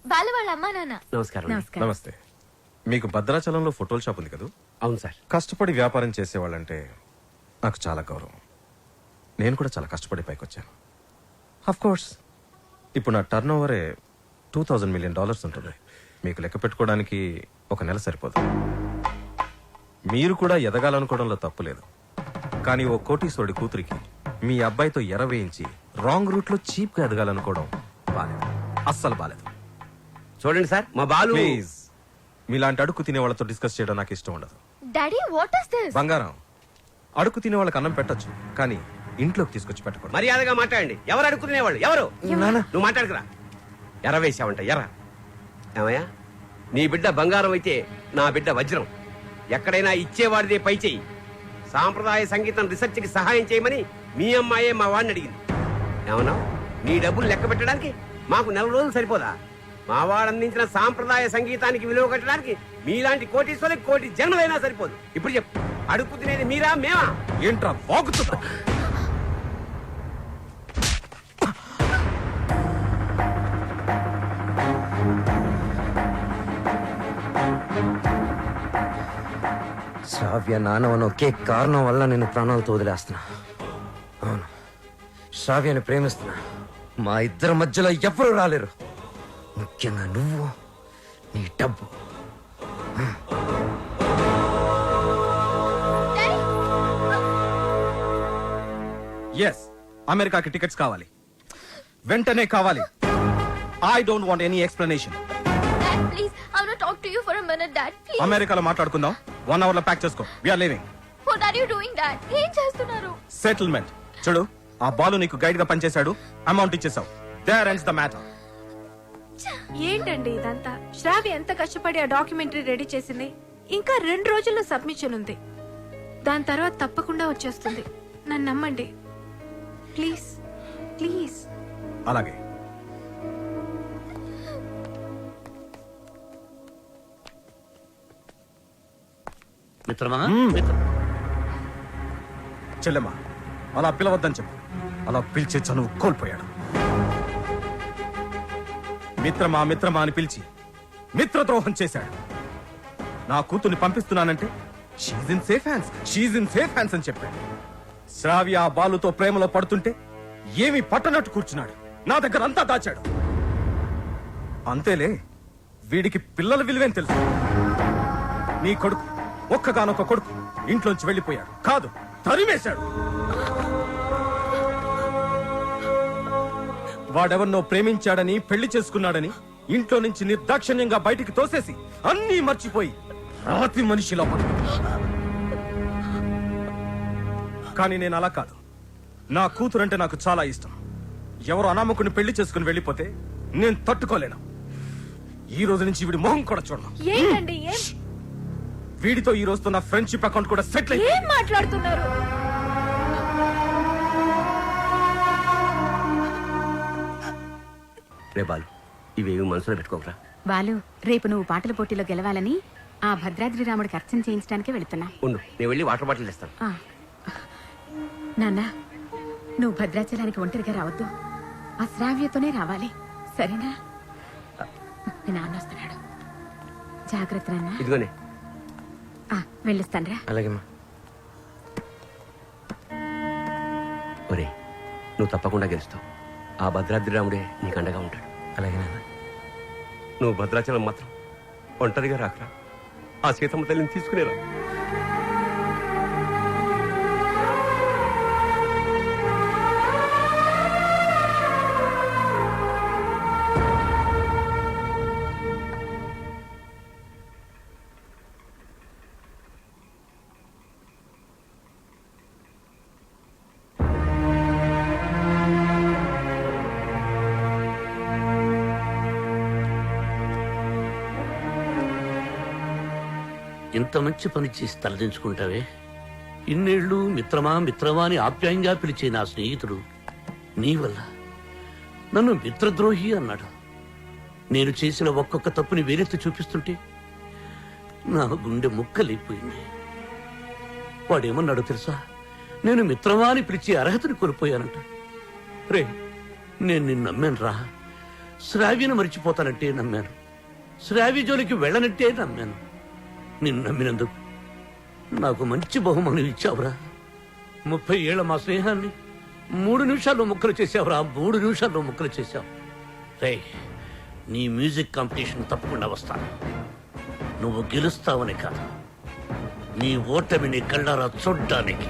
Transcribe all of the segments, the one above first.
వాళ్ళ అమ్మా నాన్న. నమస్కారం. నమస్తే. మీకు భద్రాచలంలో ఫోటోల షాప్ ఉంది కదా? అవును సార్. కష్టపడి వ్యాపారం చేసేవాళ్ళంటే నాకు చాలా గౌరవం. నేను కూడా చాలా కష్టపడి పైకి వచ్చాను. ఆఫ్ కోర్స్ ఇప్పుడు నా టర్న్ ఓవరే $2000 మిలియన్ ఉంటుంది. మీకు లెక్క పెట్టుకోవడానికి ఒక నెల సరిపోదు. మీరు కూడా ఎదగాలనుకోవడంలో తప్పు లేదు. కానీ ఓ కోటీశ్వరుడి కూతురికి మీ అబ్బాయితో ఎర వేయించి రాంగ్ రూట్ లో చీప్ గా ఎదగాలనుకోవడం బాలేదు, అస్సలు బాలేదు. చూడండి సార్, మా బాలు. ప్లీజ్, మీలాంటి అడుగు తినే వాళ్ళతో డిస్కస్ చేయడం నాకు ఇష్టం ఉండదు. Daddy what is this? బంగారం, అడుగు తినే వాళ్ళకి అన్నం పెట్టొచ్చు, కానీ ఇంట్లోకి తీసుకొచ్చి పెట్టకూడదు. మర్యాదగా మాట్లాడండి. ఎవరు అడుక్కునేవాళ్ళు? ఎవరు? నువ్వు మాట్లాడుకురా. ఎర్ర వేసావంట, ఎర్ర. ఏమయ్యా, నీ బిడ్డ బంగారం అయితే నా బిడ్డ వజ్రం. ఎక్కడైనా ఇచ్చేవాడిదే పై చెయ్యి. సాంప్రదాయ సంగీతం రీసెర్చ్ కి సహాయం చేయమని మీ అమ్మాయే మా వాడిని అడిగింది. ఏమన్నా, నీ డబ్బులు లెక్క పెట్టడానికి మాకు 4 రోజులు సరిపోదా? మా వాడు అందించిన సాంప్రదాయ సంగీతానికి విలువ కట్టడానికి మీలాంటి కోటీశ్వరులకు కోటి జన్మలైనా సరిపోదు. ఇప్పుడు చెప్పు, అడుగు తినేది మీరా మేమా? ఏంట్రా వాగుతున్నా? శ్రావ్య నాన్నవని ఒకే కారణం వల్ల నేను ప్రాణాలతో వదిలేస్తున్నా. అవును, శ్రావ్యని ప్రేమిస్తున్నా. మా ఇద్దరి మధ్యలో ఎవ్వరూ రాలేరు, ముఖ్యంగా నువ్వు, నీ డబ్బు. ఎస్, అమెరికాకి టికెట్స్ కావాలి, వెంటనే కావాలి. I don't want any explanation. Dad, please, I want to talk to you for a minute, Dad. Please. అమెరికాలో మాట్లాడుకుందాం. 1 hour లో ప్యాక్ చేసుకో. We are leaving. What are you doing, Dad? ఏం చేస్తున్నారు? సెటిల్మెంట్. చూడు, ఆ బాలు నీకు గైడ్ గా పనిచేశాడు, అమౌంట్ ఇచ్చేసావు. There ends the matter. ఏంటండి ఇదంతా? శ్రావ్య ఎంత కష్టపడి ఆ డాక్యుమెంటరీ రెడీ చేసింది. ఇంకా 2 రోజుల్లో సబ్మిషన్ ఉంది. దాని తర్వాత తప్పకుండా వచ్చేస్తుంది. నన్ను నమ్మండి ప్లీజ్, ప్లీజ్. అలాగే. మిత్రమా, చెల్లెమ్మా, అలా పిలవద్దని చెప్పు. అలా పిలిచే చనువు కోల్పోయాడు. మిత్రమా మిత్రమా అని పిలిచి మిత్రద్రోహం చేశాడు. నా కూతుర్ని పంపిస్తున్నానంటే షీజ్ ఇన్ సేఫ్ హ్యాండ్స్ అని చెప్పాడు. శ్రావ్య ఆ బాలుతో ప్రేమలో పడుతుంటే ఏమీ పట్టనట్టు కూర్చున్నాడు. నా దగ్గర అంతా దాచాడు. అంతేలే, వీడికి పిల్లల విలువేం తెలుసు. నీ కొడుకు, ఒక్కగానొక్క కొడుకు, ఇంట్లోంచి వెళ్ళిపోయాడు కాదు, తరిమేశాడు. వాడెవరినో ప్రేమించాడని, పెళ్లి చేసుకున్నాడని ఇంట్లో నుంచి నిర్దాక్షిణ్యంగా బయటికి తోసేసి అన్నీ మర్చిపోయి రాతి మనిషిలా పడుతున్నాడు. కానీ నేను అలా కాదు. నా కూతురంటే నాకు చాలా ఇష్టం. ఎవరు అనామకుని పెళ్లి చేసుకుని వెళ్ళిపోతే నేను తట్టుకోలేను. ఈ రోజు నుంచి వీడి మొహం కూడా చూడను. ఏంటండి వీడితో ఈ రోజుతో నా ఫ్రెండ్షిప్ అకౌంట్ కూడా సెటిల్ ఏం అయింది. మాట్లాడుతున్నారు? రే బాలు, ఇవేమి మనసులో పెట్టుకోకరా. బాలు, రేపు నువ్వు పాటల పోటీలో గెలవాలని ఆ భద్రాద్రి రాముడికి అర్చన చేయించడానికి వెళుతున్నా. ఉండు, నేను వెళ్ళి వాటర్ బాటిల్ తెస్తాను. నాన్న, నువ్వు భద్రాచలానికి ఒంటరిగా రావద్దు. ఆ శ్రావ్యతోనే రావాలి, సరేనా? మీ నాన్న వస్తున్నాడు, జాగ్రత్త నాన్న. ఇదిగోనే. వెళ్ళిస్తానరా. అలాగేమ్మా. ఒరే, నువ్వు తప్పకుండా గెలుస్తావు. ఆ భద్రాద్రి రాముడే నీకు అండగా ఉంటాడు. అలాగే నాన్న. నువ్వు భద్రాచలం మాత్రం ఒంటరిగా రాకరా. ఆ సీతమ్మ తల్లిని తీసుకునేరా. ఇంత మంచి పని చేసి తలదించుకుంటావే. ఇన్నేళ్లు మిత్రమా మిత్రమా అని ఆప్యాయంగా పిలిచే నా స్నేహితుడు నీ వల్ల నన్ను మిత్రద్రోహి అన్నాడు. నేను చేసిన ఒక్కొక్క తప్పుని వేరెత్తి చూపిస్తుంటే నా గుండె ముక్కలైపోయింది. వాడేమన్నాడో తెలుసా? నేను మిత్రమా అని పిలిచే అర్హతని కోల్పోయానంట. రే, నేను నిన్ను నమ్మాను రా. శ్రావ్యను మర్చిపోతానంటే నమ్మాను, శ్రావ్య జోలికి వెళ్ళనంటే నమ్మాను. నిన్ను నమ్మినందుకు నాకు మంచి బహుమానం ఇచ్చావురా. 30 ఏళ్ల మా స్నేహాన్ని 3 నిమిషాల్లో ముక్కలు చేసావురా, 3 నిమిషాల్లో ముక్కలు చేసావు. రే, నీ మ్యూజిక్ కాంపిటీషన్ తప్పకుండా వస్తాను. నువ్వు గెలుస్తావని కాదు, నీ ఓటమిని కళ్ళారా చూడ్డానికి.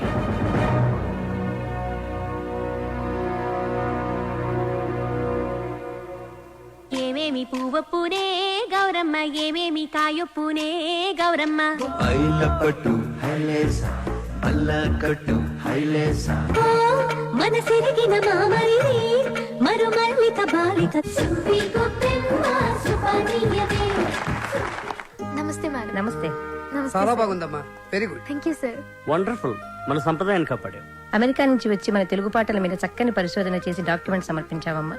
ఏమేమి పువ్వొప్పునే గౌరమ్మ, ఏమేమి కాయొప్పునే గౌరమ్మ. పట్టు హైలేస అల్ల కట్టు హైలేస మనసెరిగిన మామరిది మరుమల్లిక బాలిక. నమస్తే మేడం. నమస్తే. చాలా బాగుందమ్మా, very good. Thank you sir. Wonderful. మన సంప్రదాయాన్ని కాపాడావు. అమెరికా నుంచి వచ్చి మన తెలుగు పాటల మీద చక్కని పరిశోధన చేసి డాక్యుమెంట్ సమర్పించావమ్మా.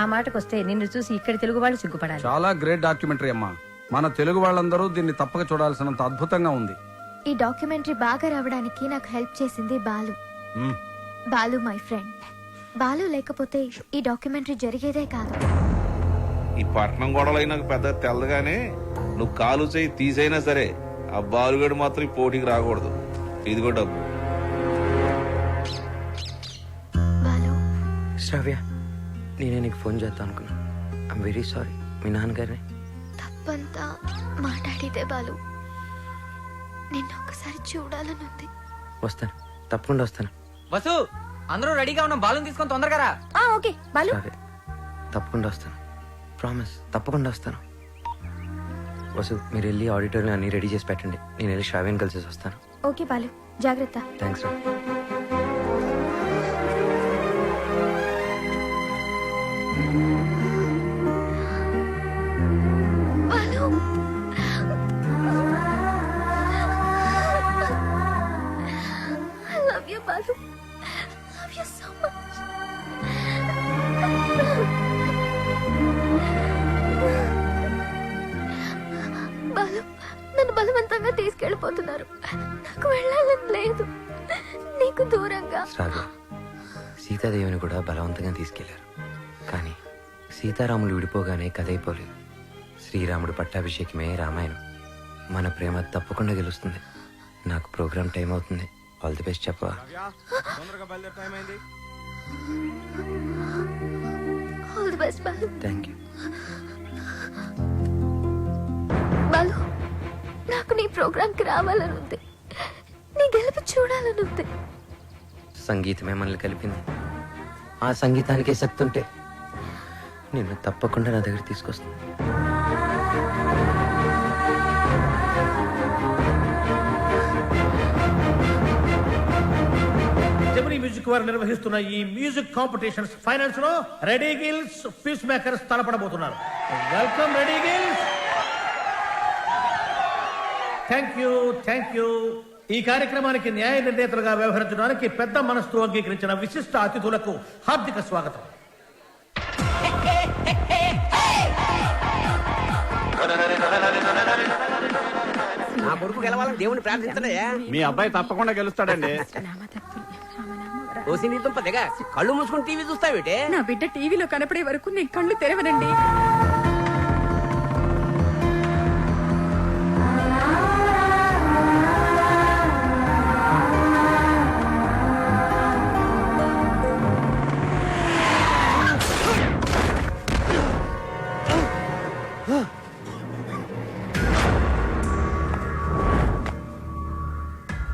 ఆ మాటకొస్తే నిన్ను చూసి ఇక్కడ తెలుగు వాళ్ళు సిగ్గుపడాలి. చాలా గ్రేట్ డాక్యుమెంటరీ అమ్మా. మన తెలుగు వాళ్ళందరూ దీన్ని తప్పక చూడాల్సినంత అద్భుతంగా ఉంది. ఈ డాక్యుమెంటరీ బాగా రావడానికి నాకు హెల్ప్ చేసింది బాలు. Balu my friend. బాలు లేకపోతే ఈ డాక్యుమెంటరీ జరిగేదే కాదు. ఈ పట్నం గొడవలు నాకు పెద్ద తెల్లగానే నువ్వు కాలు చేయి తీసైనా సరే ఆ బాలుగడు మాత్రం ఈ పోటీకి రాకూడదు. ఇదిగో డబ్బు. బాలు, శ్రావ్య, నేనే నీకు ఫోన్ చేద్దాం అనుకున్నా. I'm very sorry. మీ నాన్నగారిని తప్పంతా మాట్లాడితే బాలు. నిన్ను ఒకసారి చూడాలనుంది. వస్తాను, తప్పకుండా వస్తాను. వసు, అందరూ రెడీగా ఉన్నాం, బాలుని తీసుకొని తొందరగా రా. ఓకే బాలు. శ్రావ్య, తప్పకుండా వస్తాను. ప్రామిస్, తప్పకుండా వస్తాను. వసు, మీరు వెళ్ళి ఆడిటోరియం అన్ని రెడీ చేసి పెట్టండి. నేను వెళ్ళి శ్రావ్యని కలిసి వస్తాను. ఓకే బాలు, జాగ్రత్త. థ్యాంక్స్ రా. Balu, I love you, Balu. Love you so much. Balu, నన్ను బలవంతంగా తీసుకెళ్ళిపోతున్నారు. నాకు వెళ్ళాలని లేదు. నీకు దూరంగా. శ్రావ్య, సీతాదేవిని కూడా బలవంతంగా తీసుకెళ్లారు. కానీ సీతారాములు విడిపోగానే కథైపోలేదు. శ్రీరాముడు పట్టాభిషేకమే రామాయణం. మన ప్రేమ తప్పకుండా గెలుస్తుంది. నాకు ప్రోగ్రామ్ టైం అవుతుంది. ఆల్ ది బెస్ట్ చెప్పవా? All the best Balu. Thank you. Balu, నాకు నీ ప్రోగ్రామ్ కి రావాలని ఉంది. నీ గెలుపు చూడాలని ఉంది. సంగీతమే మనల్ని కలిపింది. ఆ సంగీతానికే శక్తి ఉంటే నిన్ను తప్పకుండా నా దగ్గర తీసుకొస్తాను. జెమినీ మ్యూజిక్ వారు నిర్వహిస్తున్న ఈ మ్యూజిక్ కాంపిటీషన్స్ ఫైనల్స్ లో రెడీ గిల్స్, పీస్ మేకర్స్ తలపడబోతున్నారు. Welcome ready girls. Thank you. ఈ కార్యక్రమానికి న్యాయ నిర్ణేతలుగా వ్యవహరించడానికి పెద్ద మనస్సు అంగీకరించిన విశిష్ట అతిథులకు హార్దిక స్వాగతం. నా కొడుకు గెలవాలని దేవుని ప్రార్థించడయా. మీ అబ్బాయి తప్పకుండా గెలుస్తాడండి. ఓసి నీ దుంప దిగ. కళ్ళు మూసుకుని టీవీ చూస్తావేటే? నా బిడ్డ టీవీలో కనపడే వరకు నేను కళ్ళు తెరవనండి.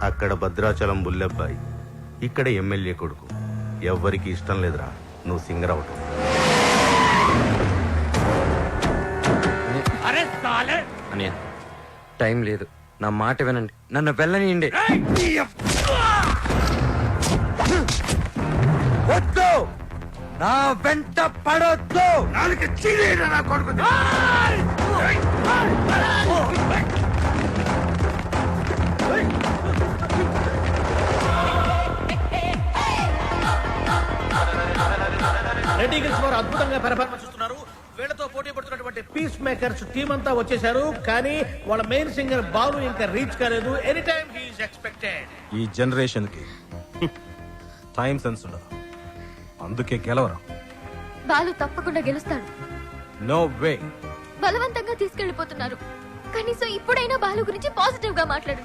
అక్కడ భద్రాచలం బుల్లెబ్బాయి, ఇక్కడ ఎమ్మెల్యే కొడుకు. ఎవ్వరికి ఇష్టం లేదురా నువ్వు సింగర్ అవటం. అన్నయ్య, టైం లేదు. నా మాట వినండి. నన్ను వెళ్ళనియండి. వద్దు, నా వెంట పడొద్దు. రెడీ గిల్స్ వారు అద్భుతంగా పెర్ఫార్మెన్స్ ఇస్తున్నారు. వీళ్ళతో పోటీ పడుతున్నటువంటి పీస్ మేకర్స్ టీం అంతా వచ్చేసారు. కానీ వాళ్ళ మెయిన్ సింగర్ బాలు ఇంకా రీచ్ కాలేదు. Any time he is expected. ఈ జనరేషన్ కి టైం సెన్స్ ఉండదు, అందుకే గెలవరు. బాలు తప్పకుండా గెలుస్తాడు. No way. బలవంతంగా తీసుకెళ్లిపోతున్నారు. కనీసం ఇప్పుడైనా బాలు గురించి పాజిటివ్ గా మాట్లాడు.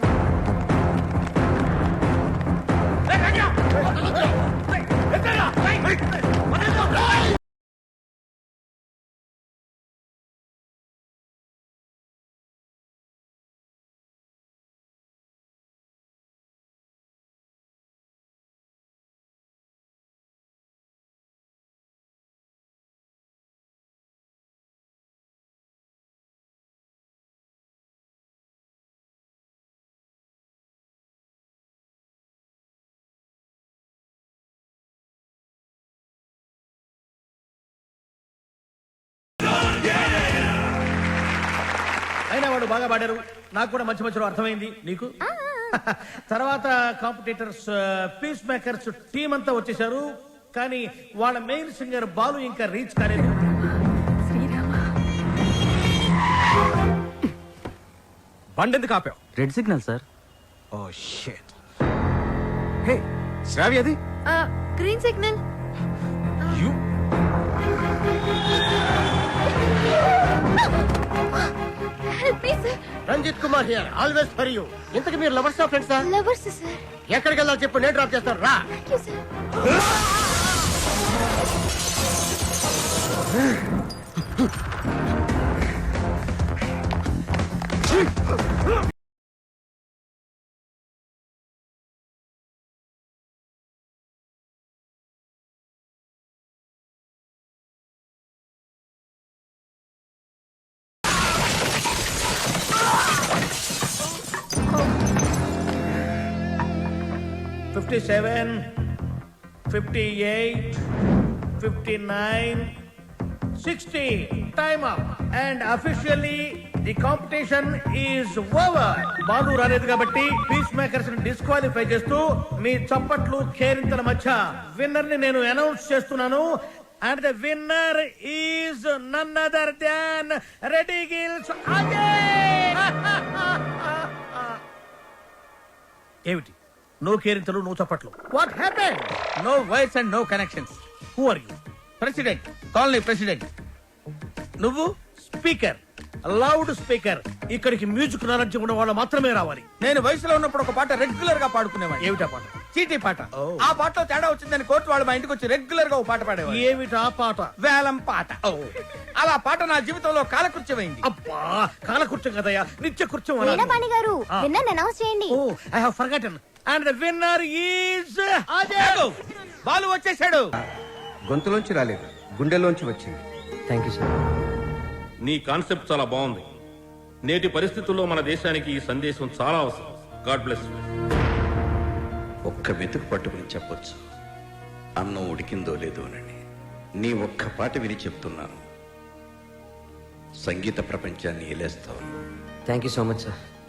అయినా వాడు బాగా పాడారు. నాకు కూడా మంచి మంచిలో అర్థమైంది. నీకు తర్వాత కాంపిటీటర్స్ పీస్ మేకర్స్ టీం అంతా వచ్చేసారు. కానీ వాళ్ళ మెయిన్ సింగర్ బాలు ఇంకా రీచ్ కాలేదు. బండెందుకు ఆపావు? Red signal sir. Oh shit. Hey Sravya, అది green signal. You help me sir. Ranjith Kumar here, always for you. ఇంతకు మీరు లవర్స్ ఆఫ్ ఫ్రెండ్సా? Lovers sir. ఎక్కడికి వెళ్ళాలో చెప్పు, నేను డ్రాప్ చేస్తాను. రా. Thank you sir. Oh. 57, 58, 59, 60. Time up. And officially the competition is over. Balu రాలేదు కాబట్టి పీస్ మేకర్స్ ని డిస్క్వాలిఫై చేస్తూ మీ చప్పట్లు కేరింతల మధ్య విన్నర్ ని నేను అనౌన్స్ చేస్తున్నాను. And the winner is none other than Reddy Gills Ajay. ఏమిటి నో కేరింతలు, నో చప్పట్లు? What happened? No voice and no connections. Who are you? President, colony president. నువ్వు స్పీకర్, లౌడ్ స్పీకర్. ఇక్కడికి మ్యూజిక్ నాలెడ్జ్ ఉన్న వాళ్ళు మాత్రమే రావాలి. నేను వయసులో ఉన్నప్పుడు ఒక పాట రెగ్యులర్ గా పాడుకునేవాడిని. ఏమిటా పాట? చీటీ పాట. ఆ పాటలో తేడా వచ్చిందని కోర్టు వాళ్ళు మా ఇంటికి వచ్చి రెగ్యులర్ గా ఒక పాట పాడేవారు. ఏమిటా పాట? వేలం పాట. అలా పాట నా జీవితంలో కాలకృత్యమైంది. అబ్బా, కాలకృత్యం కదయ్యా, నిత్య కృత్యం. వీణపాణి గారు విన్నర్ అనౌన్స్ చేయండి. Oh, I have forgotten. And the winner is Ajay. Balu వచ్చేసాడు. గొంతులోంచి రాలేదు, గుండెలోంచి వచ్చింది. Thank you sir. నీ కాన్సెప్ట్ చాలా బాగుంది. నేటి పరిస్థితుల్లో మన దేశానికి ఈ సందేశం చాలా అవసరం. God bless you. ఒక్క మెతుకు పట్టుకుని చెప్పొచ్చు, అన్నం ఉడికిందో లేదో అని. నీ ఒక్క పాట విని చెప్తున్నాను, సంగీత ప్రపంచాన్ని ఏలేస్తావు. Thank you so much sir.